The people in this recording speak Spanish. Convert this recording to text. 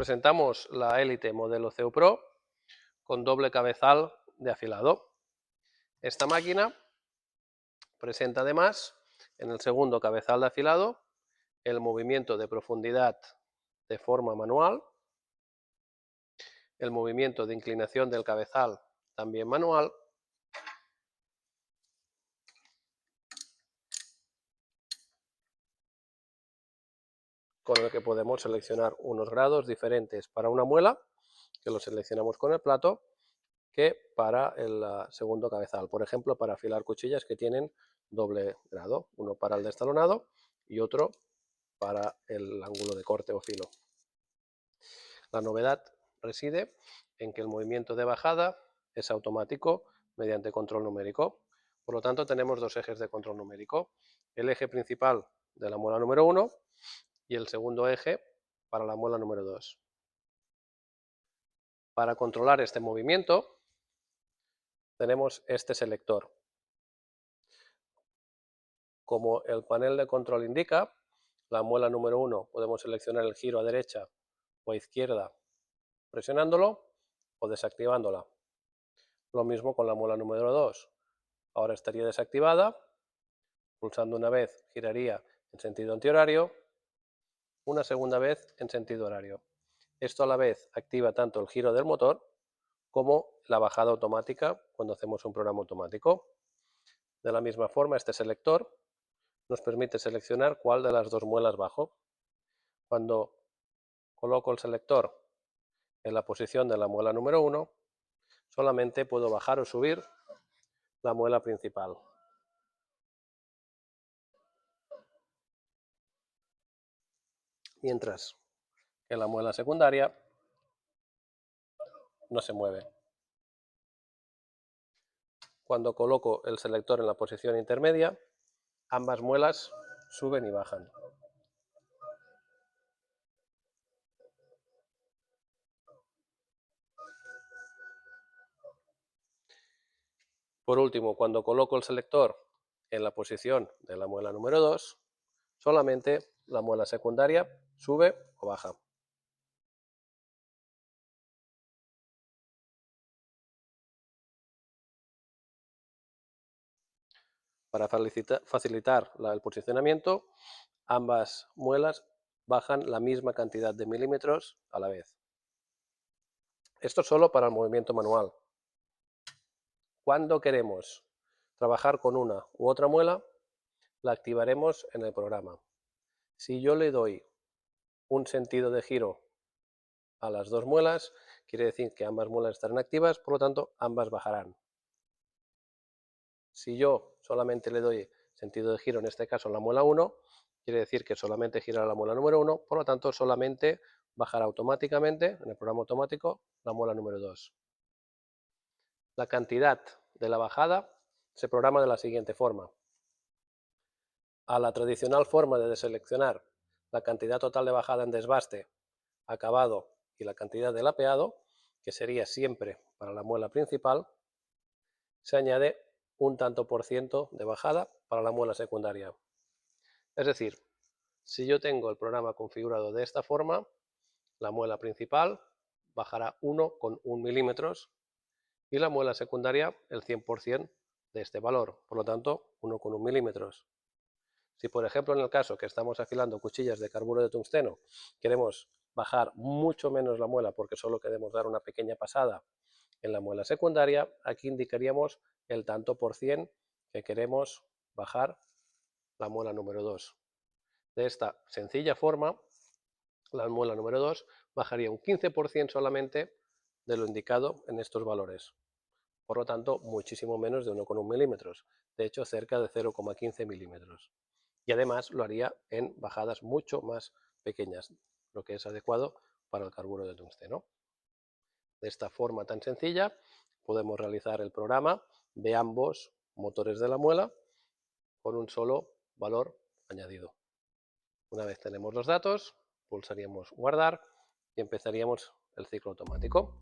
presentamos la Elite modelo CU Pro con doble cabezal de afilado. Esta máquina presenta además en el segundo cabezal de afilado el movimiento de profundidad de forma manual, el movimiento de inclinación del cabezal también manual, con el que podemos seleccionar unos grados diferentes para una muela, que lo seleccionamos con el plato, que para el segundo cabezal. Por ejemplo, para afilar cuchillas que tienen doble grado, uno para el destalonado y otro para el ángulo de corte o filo. La novedad reside en que el movimiento de bajada es automático mediante control numérico. Por lo tanto, tenemos dos ejes de control numérico. El eje principal de la muela número 1 y el segundo eje para la muela número 2. Para controlar este movimiento tenemos este selector. Como el panel de control indica, la muela número 1 podemos seleccionar el giro a derecha o a izquierda presionándolo o desactivándola. Lo mismo con la muela número 2. Ahora estaría desactivada, pulsando una vez giraría en sentido antihorario, una segunda vez en sentido horario. Esto a la vez activa tanto el giro del motor como la bajada automática cuando hacemos un programa automático. De la misma forma, este selector nos permite seleccionar cuál de las dos muelas bajo. Cuando coloco el selector en la posición de la muela número 1, solamente puedo bajar o subir la muela principal. Mientras que la muela secundaria no se mueve. Cuando coloco el selector en la posición intermedia, ambas muelas suben y bajan. Por último, cuando coloco el selector en la posición de la muela número 2, solamente la muela secundaria sube o baja. Para facilitar el posicionamiento, ambas muelas bajan la misma cantidad de milímetros a la vez. Esto solo para el movimiento manual. Cuando queremos trabajar con una u otra muela, la activaremos en el programa. Si yo le doy un sentido de giro a las dos muelas, quiere decir que ambas muelas estarán activas, por lo tanto, ambas bajarán. Si yo solamente le doy sentido de giro, en este caso en la muela 1, quiere decir que solamente girará la muela número 1, por lo tanto, solamente bajará automáticamente, en el programa automático, la muela número 2. La cantidad de la bajada se programa de la siguiente forma. A la tradicional forma de deseleccionar la cantidad total de bajada en desbaste, acabado y la cantidad del apeado, que sería siempre para la muela principal, se añade un tanto por ciento de bajada para la muela secundaria. Es decir, si yo tengo el programa configurado de esta forma, la muela principal bajará 1,1 milímetros y la muela secundaria el 100% de este valor, por lo tanto 1,1 milímetros. Si por ejemplo en el caso que estamos afilando cuchillas de carburo de tungsteno queremos bajar mucho menos la muela porque solo queremos dar una pequeña pasada en la muela secundaria, aquí indicaríamos el tanto por cien que queremos bajar la muela número 2. De esta sencilla forma, la muela número 2 bajaría un 15% solamente de lo indicado en estos valores. Por lo tanto, muchísimo menos de 1,1 milímetros. De hecho, cerca de 0,15 milímetros. Y además lo haría en bajadas mucho más pequeñas, lo que es adecuado para el carburo de tungsteno. De esta forma tan sencilla podemos realizar el programa de ambos motores de la muela con un solo valor añadido. Una vez tenemos los datos, pulsaríamos guardar y empezaríamos el ciclo automático.